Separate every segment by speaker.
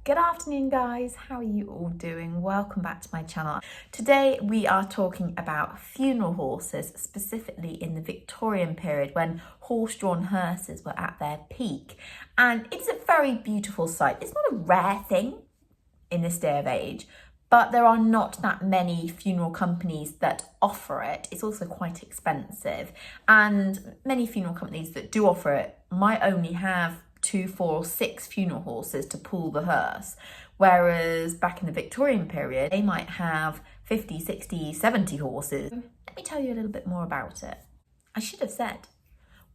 Speaker 1: Good afternoon guys, how are you all doing? Welcome back to my channel. Today we are talking about funeral horses, specifically in the Victorian period when horse-drawn hearses were at their peak. And it's a very beautiful sight. It's not a rare thing in this day of age, but there are not that many funeral companies that offer it. It's also quite expensive, and many funeral companies that do offer it might only have 2, 4, or 6 funeral horses to pull the hearse, whereas back in the Victorian period they might have 50, 60, 70 horses. Let me tell you a little bit more about it. I should have said,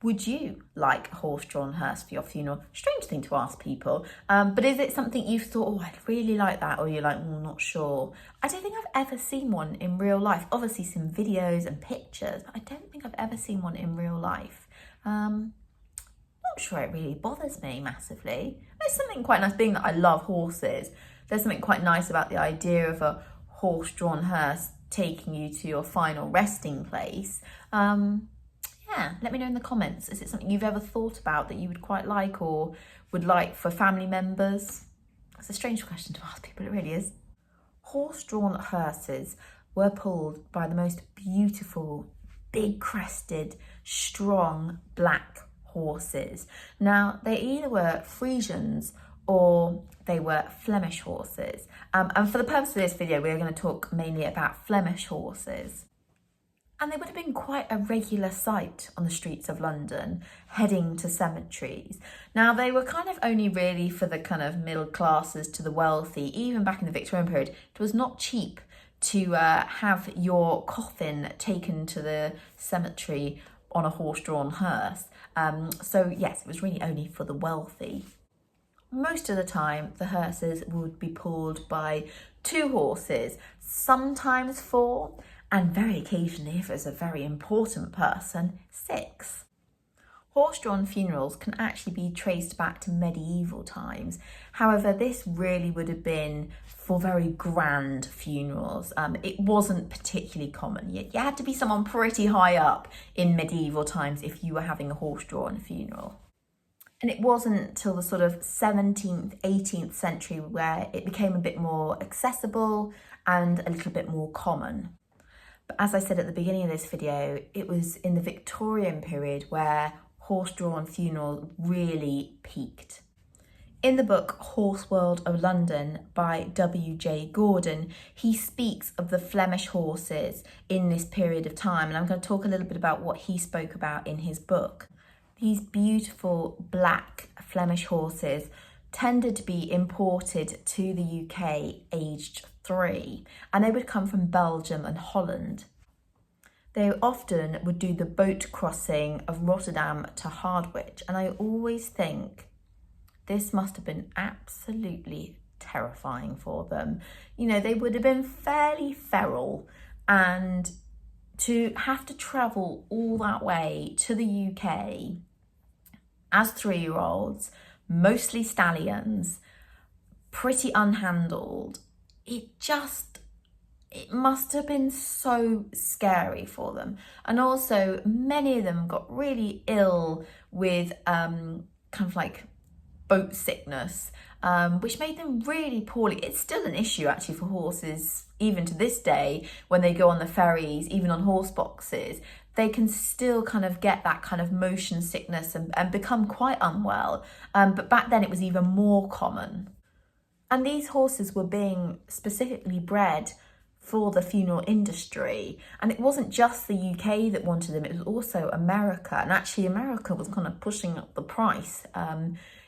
Speaker 1: would you like a horse-drawn hearse for your funeral? Strange thing to ask people, but is it something you've thought, oh, I'd really like that, or you're like, well, not sure? I don't think I've ever seen one in real life. Obviously some videos and pictures, but I don't think I've ever seen one in real life. Not sure it really bothers me massively. There's something quite nice, being that I love horses, there's something quite nice about the idea of a horse-drawn hearse taking you to your final resting place. Yeah, let me know in the comments. Is it something you've ever thought about that you would quite like or would like for family members? It's a strange question to ask people, it really is. Horse-drawn hearses were pulled by the most beautiful, big-crested, strong black horses. Now, they either were Frisians or they were Flemish horses. And for the purpose of this video, we're going to talk mainly about Flemish horses. And they would have been quite a regular sight on the streets of London, heading to cemeteries. Now, they were kind of only really for the kind of middle classes to the wealthy. Even back in the Victorian period, it was not cheap to have your coffin taken to the cemetery on a horse-drawn hearse. So yes, it was really only for the wealthy. Most of the time, the hearses would be pulled by 2 horses, sometimes 4, and very occasionally, if it was a very important person, 6. Horse-drawn funerals can actually be traced back to medieval times. However, this really would have been for very grand funerals. It wasn't particularly common. You had to be someone pretty high up in medieval times if you were having a horse-drawn funeral. And it wasn't till the sort of 17th, 18th century where it became a bit more accessible and a little bit more common. But as I said at the beginning of this video, it was in the Victorian period where horse-drawn funeral really peaked. In the book Horse World of London by W.J. Gordon, he speaks of the Flemish horses in this period of time, and I'm going to talk a little bit about what he spoke about in his book. These beautiful black Flemish horses tended to be imported to the UK aged 3, and they would come from Belgium and Holland. They often would do the boat crossing of Rotterdam to Harwich, and I always think this must have been absolutely terrifying for them. You know, they would have been fairly feral, and to have to travel all that way to the UK as 3-year-olds, mostly stallions, pretty unhandled, it must have been so scary for them. And also many of them got really ill with kind of like boat sickness, which made them really poorly. It's still an issue actually for horses, even to this day, when they go on the ferries, even on horse boxes, they can still kind of get that kind of motion sickness and become quite unwell. But back then it was even more common. And these horses were being specifically bred for the funeral industry. And it wasn't just the UK that wanted them, it was also America. And actually America was kind of pushing up the price,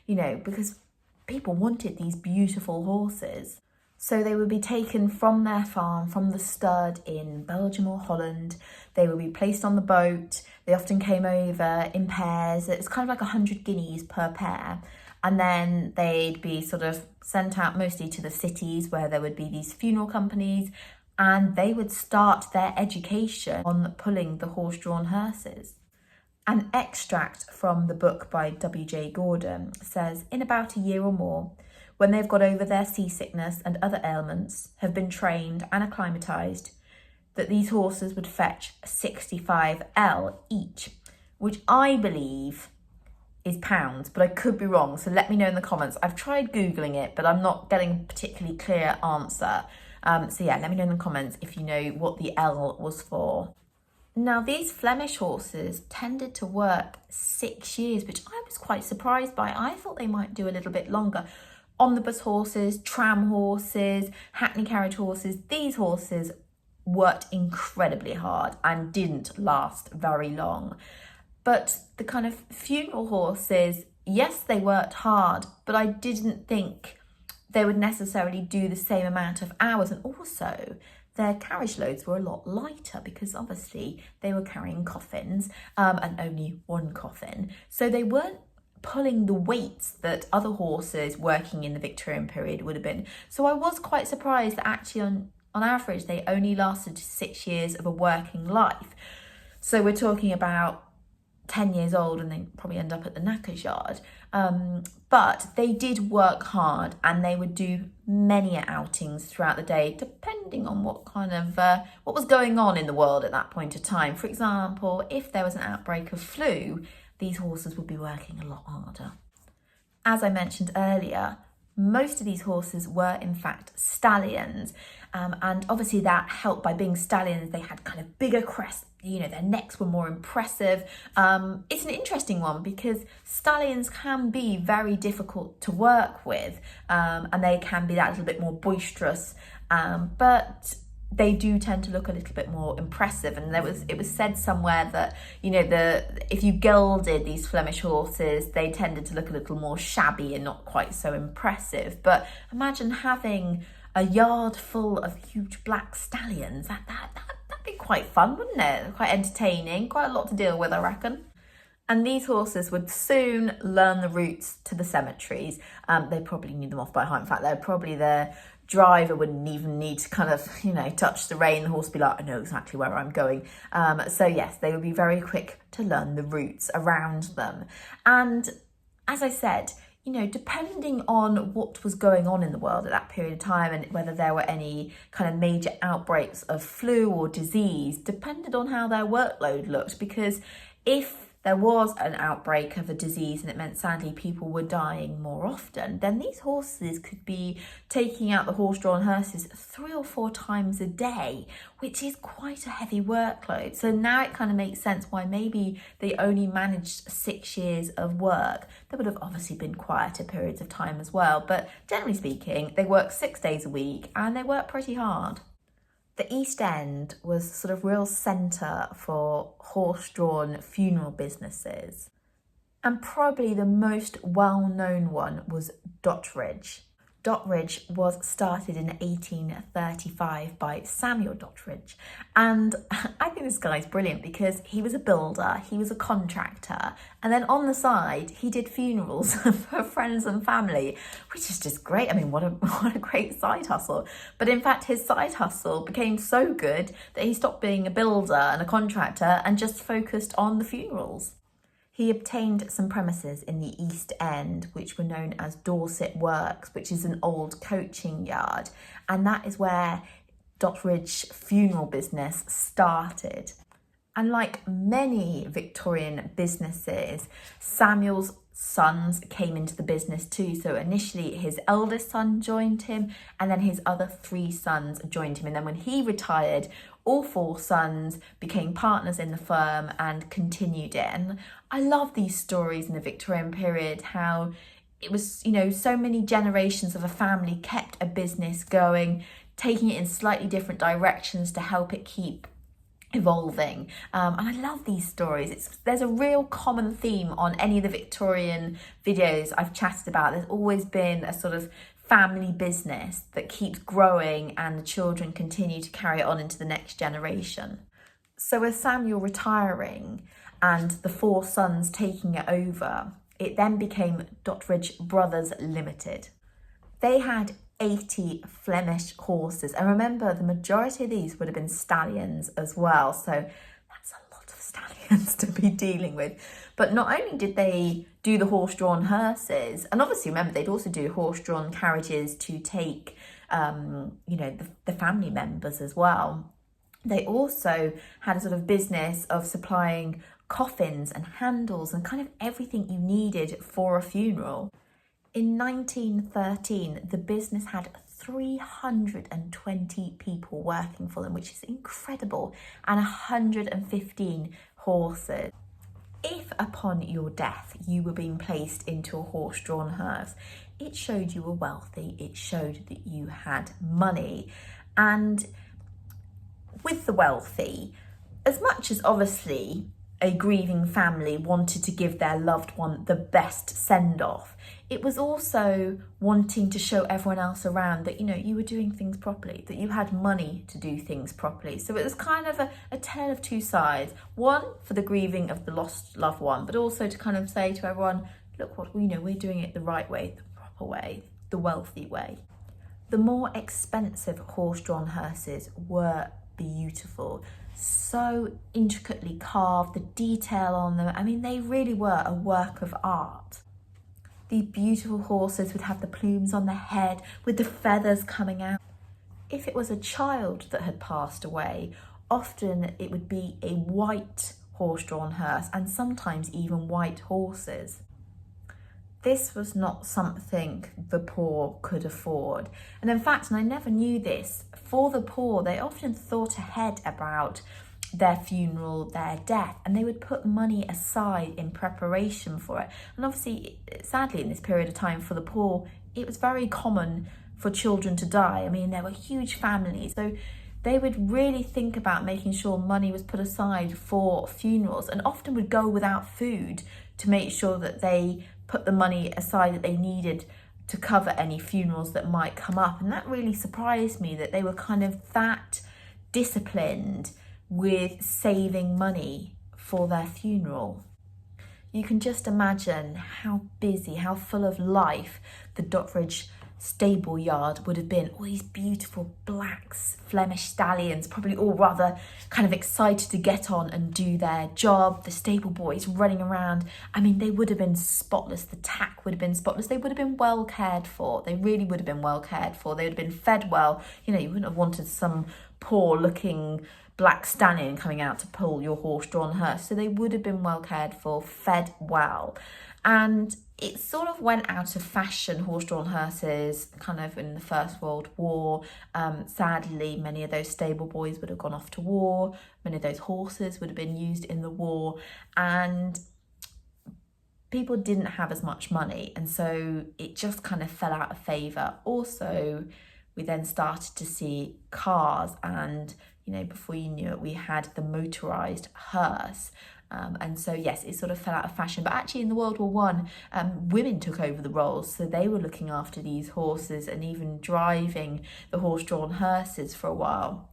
Speaker 1: you know, because people wanted these beautiful horses. So they would be taken from their farm, from the stud in Belgium or Holland. They would be placed on the boat. They often came over in pairs. It was kind of like 100 guineas per pair. And then they'd be sort of sent out mostly to the cities where there would be these funeral companies, and they would start their education on pulling the horse-drawn hearses. An extract from the book by W.J. Gordon says, in about a year or more, when they've got over their seasickness and other ailments, have been trained and acclimatised, that these horses would fetch 65L each, which I believe is pounds, but I could be wrong, so let me know in the comments. I've tried Googling it, but I'm not getting a particularly clear answer. So yeah, let me know in the comments if you know what the L was for. Now, these Flemish horses tended to work 6 years, which I was quite surprised by. I thought they might do a little bit longer. Omnibus horses, tram horses, hackney carriage horses, these horses worked incredibly hard and didn't last very long. But the kind of funeral horses, yes, they worked hard, but I didn't think they would necessarily do the same amount of hours. And also, their carriage loads were a lot lighter because obviously they were carrying coffins and only one coffin. So they weren't pulling the weights that other horses working in the Victorian period would have been. So I was quite surprised that actually on average, they only lasted 6 years of a working life. So we're talking about 10 years old and they probably end up at the knacker's yard. But they did work hard and they would do many outings throughout the day, depending on what kind of, what was going on in the world at that point of time. For example, if there was an outbreak of flu, these horses would be working a lot harder. As I mentioned earlier, most of these horses were in fact stallions, and obviously that helped. By being stallions, they had kind of bigger crests, you know, their necks were more impressive. It's an interesting one because stallions can be very difficult to work with, and they can be that little bit more boisterous, but they do tend to look a little bit more impressive. And it was said somewhere that, you know, if you gelded these Flemish horses, they tended to look a little more shabby and not quite so impressive. But imagine having a yard full of huge black stallions. That'd be quite fun, wouldn't it? Quite entertaining, quite a lot to deal with, I reckon. And these horses would soon learn the routes to the cemeteries. They probably knew them off by heart. In fact, they're probably the driver wouldn't even need to kind of, you know, touch the rein. The horse would be like, I know exactly where I'm going. So yes, they would be very quick to learn the routes around them. And as I said, you know, depending on what was going on in the world at that period of time and whether there were any kind of major outbreaks of flu or disease, depended on how their workload looked. Because if there was an outbreak of a disease and it meant sadly people were dying more often, then these horses could be taking out the horse-drawn hearses 3 or 4 times a day, which is quite a heavy workload. So now it kind of makes sense why maybe they only managed 6 years of work. There would have obviously been quieter periods of time as well, but generally speaking, they work 6 days a week and they work pretty hard. The East End was sort of real centre for horse-drawn funeral businesses. And probably the most well-known one was Dottridge. Dottridge was started in 1835 by Samuel Dottridge. And I think this guy's brilliant because he was a builder, he was a contractor, and then on the side, he did funerals for friends and family, which is just great. I mean, what a great side hustle. But in fact, his side hustle became so good that he stopped being a builder and a contractor and just focused on the funerals. He obtained some premises in the East End, which were known as Dorset Works, which is an old coaching yard. And that is where Dottridge funeral business started. And like many Victorian businesses, Samuel's sons came into the business too. So initially his eldest son joined him and then his other 3 sons joined him. And then when he retired, all 4 sons became partners in the firm and continued it. And I love these stories in the Victorian period, how it was, you know, so many generations of a family kept a business going, taking it in slightly different directions to help it keep evolving. And I love these stories. There's a real common theme on any of the Victorian videos I've chatted about. There's always been a sort of family business that keeps growing and the children continue to carry it on into the next generation. So with Samuel retiring and the 4 sons taking it over, it then became Dottridge Brothers Limited. They had 80 Flemish horses, and remember, the majority of these would have been stallions as well, so that's a lot of stallions to be dealing with. But not only did they do the horse-drawn hearses, and obviously remember they'd also do horse-drawn carriages to take you know, the family members as well. They also had a sort of business of supplying coffins and handles and kind of everything you needed for a funeral. In 1913, the business had 320 people working for them, which is incredible, and 115 horses. If upon your death you were being placed into a horse-drawn hearse, it showed you were wealthy, it showed that you had money. And with the wealthy, as much as obviously a grieving family wanted to give their loved one the best send-off, it was also wanting to show everyone else around that, you know, you were doing things properly, that you had money to do things properly. So it was kind of a tale of two sides. One, for the grieving of the lost loved one, but also to kind of say to everyone, look what, you know, we're doing it the right way, the proper way, the wealthy way. The more expensive horse-drawn hearses were beautiful, so intricately carved, the detail on them, I mean, they really were a work of art. The beautiful horses would have the plumes on their head with the feathers coming out. If it was a child that had passed away, often it would be a white horse-drawn hearse and sometimes even white horses. This was not something the poor could afford. And in fact, and I never knew this, for the poor, they often thought ahead about their funeral, their death, and they would put money aside in preparation for it. And obviously, sadly, in this period of time for the poor, it was very common for children to die. I mean, there were huge families. So they would really think about making sure money was put aside for funerals, and often would go without food to make sure that they put the money aside that they needed to cover any funerals that might come up. And that really surprised me, that they were kind of that disciplined with saving money for their funeral. You can just imagine how busy, how full of life the Dockridge stable yard would have been. All these beautiful black Flemish stallions, probably all rather kind of excited to get on and do their job. The stable boys running around. I mean, they would have been spotless. The tack would have been spotless. They would have been well cared for. They really would have been well cared for. They would have been fed well. You know, you wouldn't have wanted some poor looking black stallion coming out to pull your horse-drawn hearse. So they would have been well cared for, fed well. And it sort of went out of fashion, horse-drawn hearses, kind of in the First World War. Sadly, many of those stable boys would have gone off to war. Many of those horses would have been used in the war. And people didn't have as much money. And so it just kind of fell out of favour. Also, we then started to see cars, and, you know, before you knew it, we had the motorised hearse. And so, yes, it sort of fell out of fashion. But actually in the World War One, women took over the roles. So they were looking after these horses and even driving the horse-drawn hearses for a while.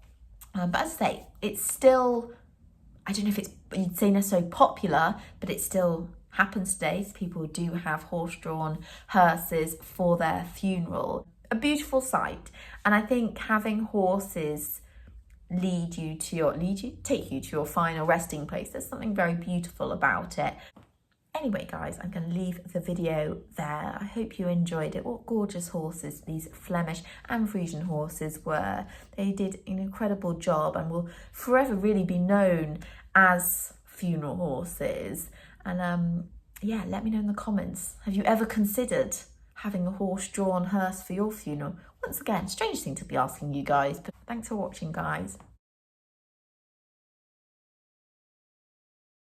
Speaker 1: But as I say, it's still, I don't know if you'd say necessarily popular, but it still happens today. So people do have horse-drawn hearses for their funeral. A beautiful sight. And I think having horses take you to your final resting place, there's something very beautiful about it. Anyway, guys, I'm going to leave the video there. I hope you enjoyed it. What gorgeous horses these Flemish and Frisian horses were. They did an incredible job and will forever really be known as funeral horses. And yeah, let me know in the comments, have you ever considered having a horse-drawn hearse for your funeral? Once again, strange thing to be asking you guys, but thanks for watching, guys.